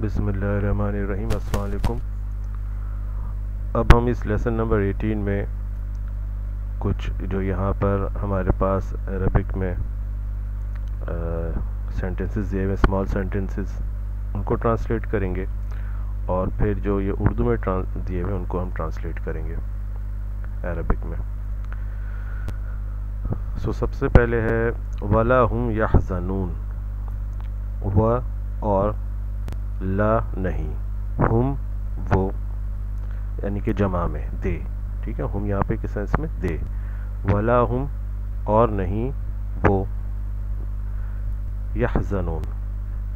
بسم اللہ الرحمن الرحیم۔ السلام علیکم۔ اب ہم اس لیسن نمبر 18 میں کچھ جو یہاں پر ہمارے پاس عربک میں سینٹنسز دیے ہوئے اسمال سینٹنسز ان کو ٹرانسلیٹ کریں گے، اور پھر جو یہ اردو میں دیے ہوئے ان کو ہم ٹرانسلیٹ کریں گے عربک میں۔ سب سے پہلے ہے وَلَا هُمْ يَحْزَنُونَ، و اور لا نہیں، ہم وہ یعنی کہ جمع میں دے، ٹھیک ہے، ہم یہاں پہ کس سینس میں دے، ولا ہم اور نہیں وہ، یحزنون،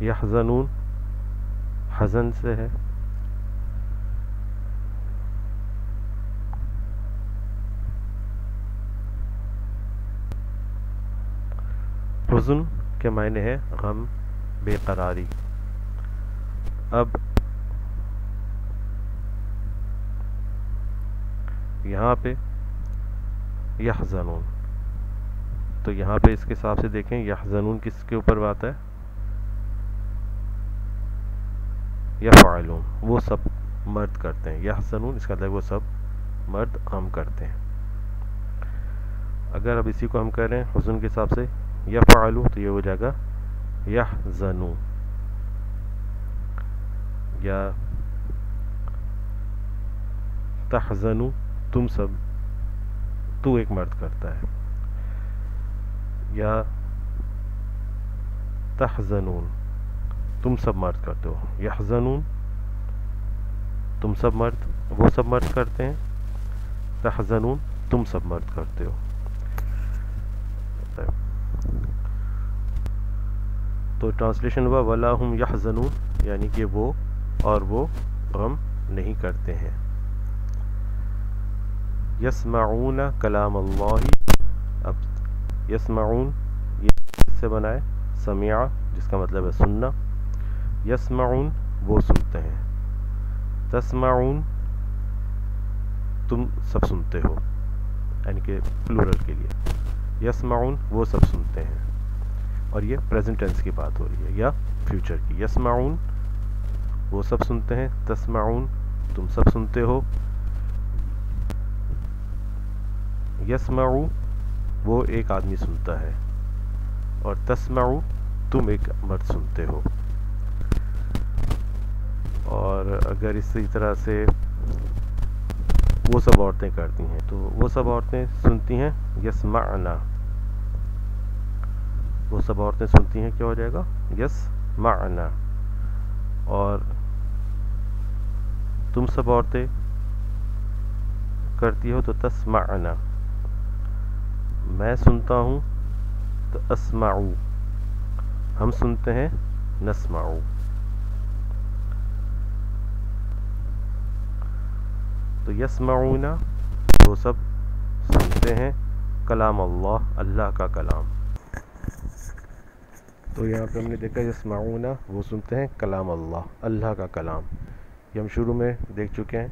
یحزنون حزن سے ہے، حزن کے معنی ہے غم، بے قراری۔ اب یہاں پہ یحزنون، تو یہاں پہ اس کے حساب سے دیکھیں یحزنون کس کے اوپر بات ہے، یفعلون، وہ سب مرد کرتے ہیں، یحزنون اس کا مطلب وہ سب مرد غم کرتے ہیں۔ اگر اب اسی کو ہم کہہ رہے ہیں حزن کے حساب سے یفعلو، تو یہ ہو جائے گا یحزنو، یا تحزنو تم سب، تو ایک مرد کرتا ہے، یا تحزنون تم سب مرد کرتے ہو، یحزنون تم سب مرد، وہ سب مرد کرتے ہیں، تحزنون تم سب مرد کرتے ہو۔ تو ٹرانسلیشن ہوا ولا ہم یحزنون، یعنی کہ وہ اور وہ غم نہیں کرتے ہیں۔ یسمعون کلام اللہ، اب یسمعون یہ کس سے بنا ہے، سمع جس کا مطلب ہے سننا، یسمعون وہ سنتے ہیں، تسمعون تم سب سنتے ہو، یعنی کہ پلورل کے لیے، یسمعون وہ سب سنتے ہیں، اور یہ پریزنٹ ٹینس کی بات ہو رہی ہے یا فیوچر کی۔ یسمعون وہ سب سنتے ہیں، تسمعون تم سب سنتے ہو، یسمعو وہ ایک آدمی سنتا ہے، اور تسمعو تم ایک مرد سنتے ہو۔ اور اگر اسی طرح سے وہ سب عورتیں کرتی ہیں، تو وہ سب عورتیں سنتی ہیں، یسمعنا وہ سب عورتیں سنتی ہیں، کیا ہو جائے گا، یسمعنا، اور تم سب عورتیں کرتی ہو تو تسمعنا، میں سنتا ہوں تو اسمعو، ہم سنتے ہیں، نسمعو۔ تو یسمعون وہ سب سنتے ہیں کلام اللہ، اللہ کا کلام۔ تو یہاں پہ ہم نے دیکھا یسمعون وہ سنتے ہیں کلام اللہ، اللہ کا کلام۔ یہ ہم شروع میں دیکھ چکے ہیں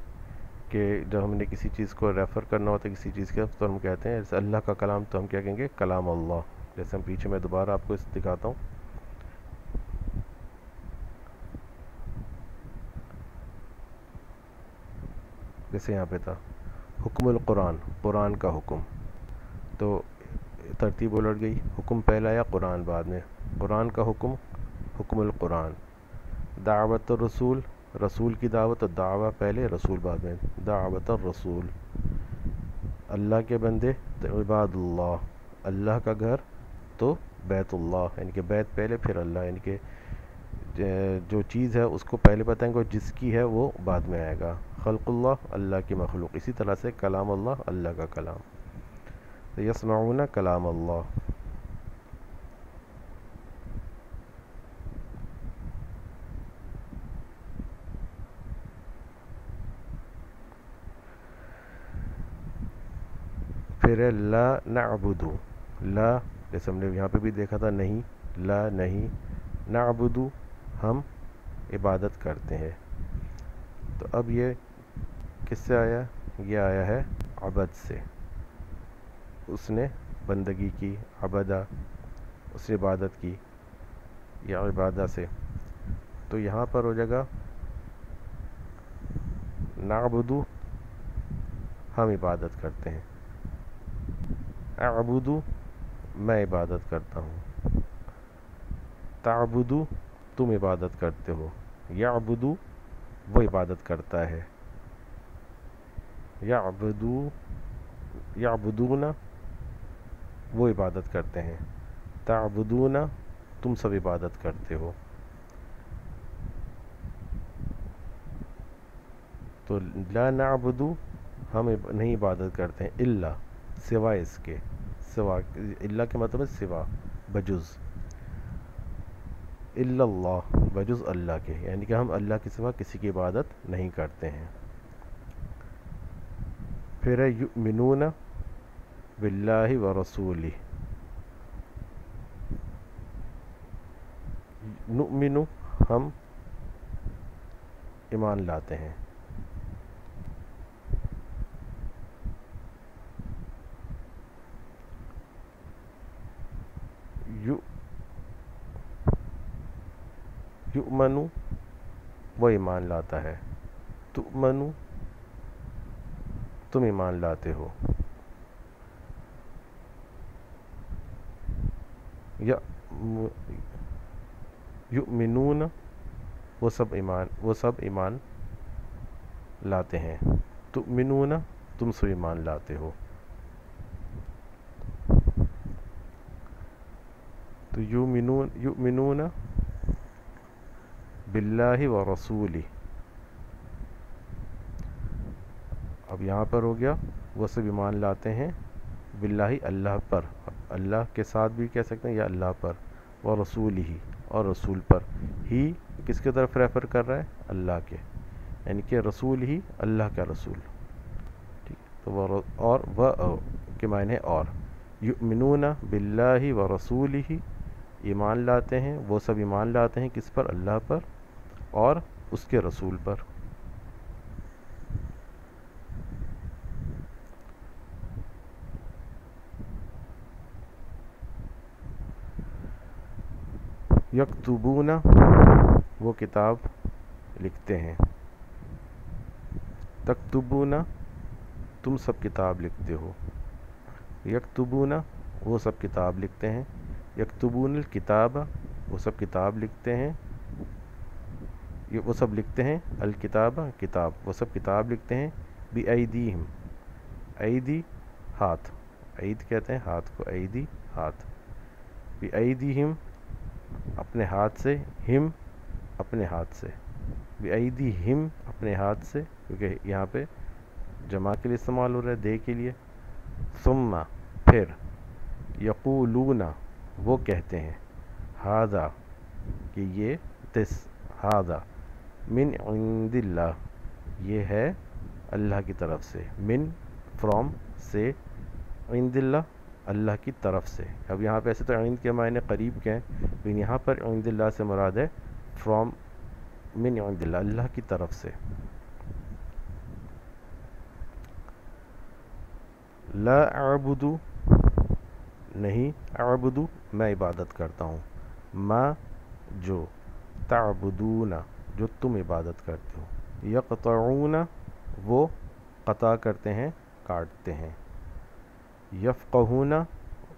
کہ جب ہم نے کسی چیز کو ریفر کرنا ہوتا ہے کسی چیز کے، تو ہم کہتے ہیں جیسے اللہ کا کلام، تو ہم کیا کہیں گے، کلام اللہ۔ جیسے ہم پیچھے میں دوبارہ آپ کو اس دکھاتا ہوں، جیسے یہاں پہ تھا حکم القرآن، قرآن کا حکم، تو ترتیب الٹ گئی، حکم پہلا یا قرآن بعد میں، قرآن کا حکم، حکم القرآن۔ دعوت الرسول، رسول کی دعوت، دعوت پہلے رسول بعد میں، دعوت الرسول۔ اللہ کے بندے، عباد اللہ، اللہ کا گھر تو بیت اللہ، یعنی کہ بیت پہلے پھر اللہ، یعنی کہ جو چیز ہے اس کو پہلے بتائیں گے، اور جس کی ہے وہ بعد میں آئے گا۔ خلق اللہ، اللہ کی مخلوق، اسی طرح سے کلام اللہ، اللہ کا کلام۔ تو یسمعون کلام اللہ۔ پھر لا نعبد، لا جیسے ہم نے یہاں پہ بھی دیکھا تھا نہیں، لا نہیں، نعبد ہم عبادت کرتے ہیں۔ تو اب یہ کس سے آیا، یہ آیا ہے عبد سے، اس نے بندگی کی، عبدہ اس نے عبادت کی، یا عبادہ سے۔ تو یہاں پر ہو جائے گا نعبدو ہم عبادت کرتے ہیں، اعبدو میں عبادت کرتا ہوں، تعبدو تم عبادت کرتے ہو، یعبدو وہ عبادت کرتا ہے، یعبدون وہ عبادت کرتے ہیں، تعبدون تم سب عبادت کرتے ہو۔ تو لا نعبد ہم نہیں عبادت کرتے ہیں، الا سوائے اس کے، سوا الا کے مطلب ہے سوا، بجز، الا اللہ بجز اللہ کے، یعنی کہ ہم اللہ کے سوا کسی کی عبادت نہیں کرتے ہیں۔ پھر ہے یؤمنون باللہ ورسولہ، نؤمن ہم ایمان لاتے ہیں، یؤمن وہ ایمان لاتا ہے، تؤمن تم ایمان لاتے ہو، یؤمنون وہ سب ایمان لاتے ہیں، تؤمنون تم سب ایمان لاتے ہو۔ تو یؤمنون باللہ ورسولہ، اب یہاں پر ہو گیا وہ سب ایمان لاتے ہیں باللہ اللہ پر، اللہ کے ساتھ بھی کہہ سکتے ہیں یا اللہ پر، ورسولہ اور رسول پر، ہی کس کی طرف ریفر کر رہا ہے؟ اللہ کے، یعنی کہ رسول ہی اللہ کا رسول، ٹھیک، تو اور وہ کے معنی اور، یؤمنون باللہ ورسولہ ایمان لاتے ہیں، وہ سب ایمان لاتے ہیں کس پر؟ اللہ پر اور اس کے رسول پر۔ یکتبون وہ کتاب لکھتے ہیں، تکتبون تم سب کتاب لکھتے ہو، یکتبون وہ سب کتاب لکھتے ہیں، یکتبون الکتاب وہ سب کتاب لکھتے ہیں، وہ سب لکھتے ہیں الکتاب کتاب، وہ سب کتاب لکھتے ہیں، بِأَيْدِيهِمْ ایدی ہاتھ، عید کہتے ہیں ہاتھ کو، ایدی ہاتھ، بِأَيْدِيهِمْ اپنے ہاتھ سے، ہم اپنے ہاتھ سے، بِأَيْدِيهِمْ اپنے ہاتھ سے، کیونکہ یہاں پہ جمع کے لیے استعمال ہو رہا ہے، دے کے لیے، ثم پھر، یقولون وہ کہتے ہیں، ھذا کہ یہ، دس، ھذا من عند اللہ یہ ہے اللہ کی طرف سے، من فرام سے، عند اللہ اللہ کی طرف سے۔ اب یہاں پہ ایسے تو عند کے معنی قریب کے ہیں، لیکن یہاں پر عند اللہ سے مراد ہے فرام، من عند اللہ اللہ کی طرف سے۔ لا اعبد نہیں، اعبد میں عبادت کرتا ہوں، ما جو، تعبدون جو تم عبادت کرتے ہو، یقطعون وہ قطع کرتے ہیں، کاٹتے ہیں، یفقہون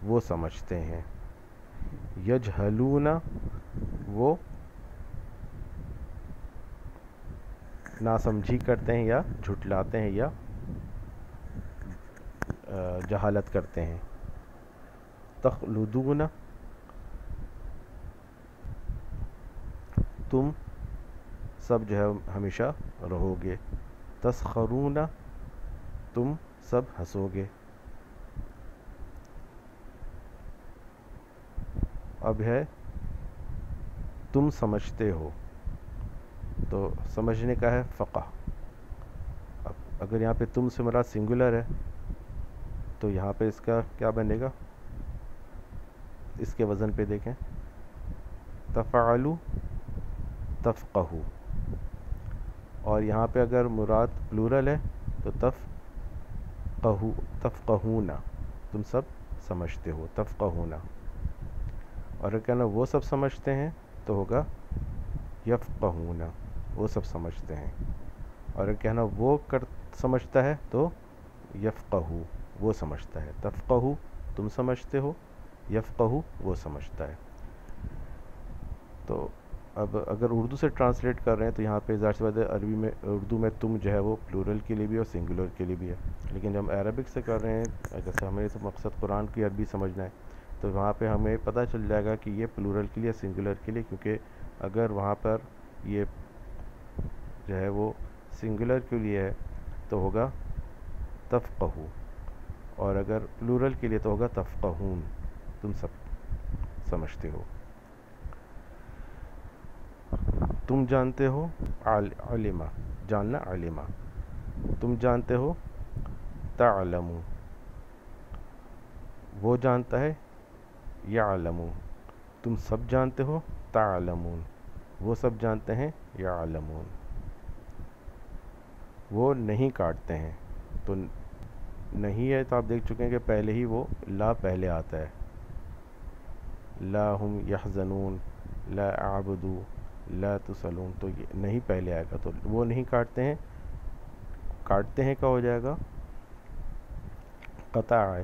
وہ سمجھتے ہیں، یجہلون وہ ناسمجھی کرتے ہیں یا جھٹلاتے ہیں یا جہالت کرتے ہیں، تخلدون تم سب جو ہے ہمیشہ رہو گے، تسخرون تم سب ہنسو گے۔ اب ہے تم سمجھتے ہو، تو سمجھنے کا ہے فقہ، اب اگر یہاں پہ تم سے مراد سنگولر ہے تو یہاں پہ اس کا کیا بنے گا؟ اس کے وزن پہ دیکھیں، تفعلوا تفقہو، اور یہاں پہ اگر مراد پلورل ہے تو تفقہون تم سب سمجھتے ہو، تفقہون، اور اگر کہنا وہ سب سمجھتے ہیں تو ہوگا یفقہون وہ سب سمجھتے ہیں، اور اگر کہنا وہ سمجھتا ہے تو یفقہو وہ سمجھتا ہے، تفقہو تم سمجھتے ہو، یفقہو وہ سمجھتا ہے۔ تو اب اگر اردو سے ٹرانسلیٹ کر رہے ہیں تو یہاں پہ ظاہر سی بات ہے عربی میں اردو میں تم جو ہے وہ پلورل کے لیے بھی اور سنگولر کے لیے بھی ہے، لیکن جب ہم عربک سے کر رہے ہیں جیسے ہمیں تو مقصد قرآن کی عربی سمجھنا ہے تو وہاں پہ ہمیں پتہ چل جائے گا کہ یہ پلورل کے لیے سنگولر کے لیے، کیونکہ اگر وہاں پر یہ جو ہے وہ سنگولر کے لیے ہے تو ہوگا تفقہو، اور اگر پلورل کے لیے تو ہوگا تفقہون تم سب سمجھتے ہو۔ تم جانتے ہو، علمہ جاننا، علمہ تم جانتے ہو، تعلمو وہ جانتا ہے، یعلمو تم سب جانتے ہو، تعلمون وہ سب جانتے ہیں، یعلمون وہ نہیں کاٹتے ہیں، تو نہیں ہے تو آپ دیکھ چکے ہیں کہ پہلے ہی وہ لا پہلے آتا ہے، لا ہم یحزنون، لا اعبدو، لا تسلون، تو یہ نہیں پہلے آئے گا، تو وہ نہیں کاٹتے ہیں، کاٹتے ہیں کا ہو جائے گا قطع ہے،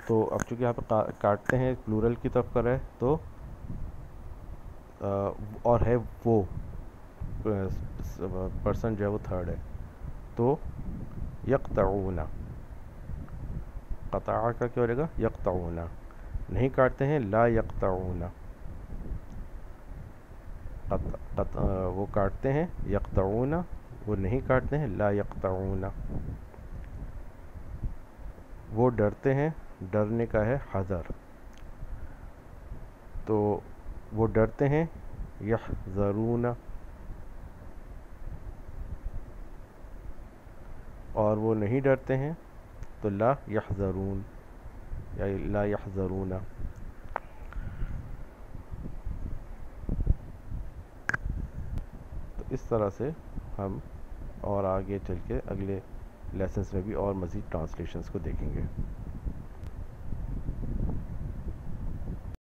تو اب چونکہ یہاں پہ کاٹتے ہیں پلورل کی طرف کر ہے تو اور ہے وہ پرسن جو ہے وہ تھرڈ ہے، تو یقطعون قطع کا کیا ہو جائے گا، یقطعون نہیں کاٹتے ہیں، لا یقطعون وہ کاٹتے ہیں، یقطعون وہ نہیں کاٹتے ہیں، لا یقطعون وہ ڈرتے ہیں، ڈرنے کا ہے حذر، تو وہ ڈرتے ہیں، یحذرون اور وہ نہیں ڈرتے ہیں تو لا یحذرون یا لا یحذرون۔ تو اس طرح سے ہم اور آگے چل کے اگلے لیسنس میں بھی اور مزید ٹرانسلیشنز کو دیکھیں گے۔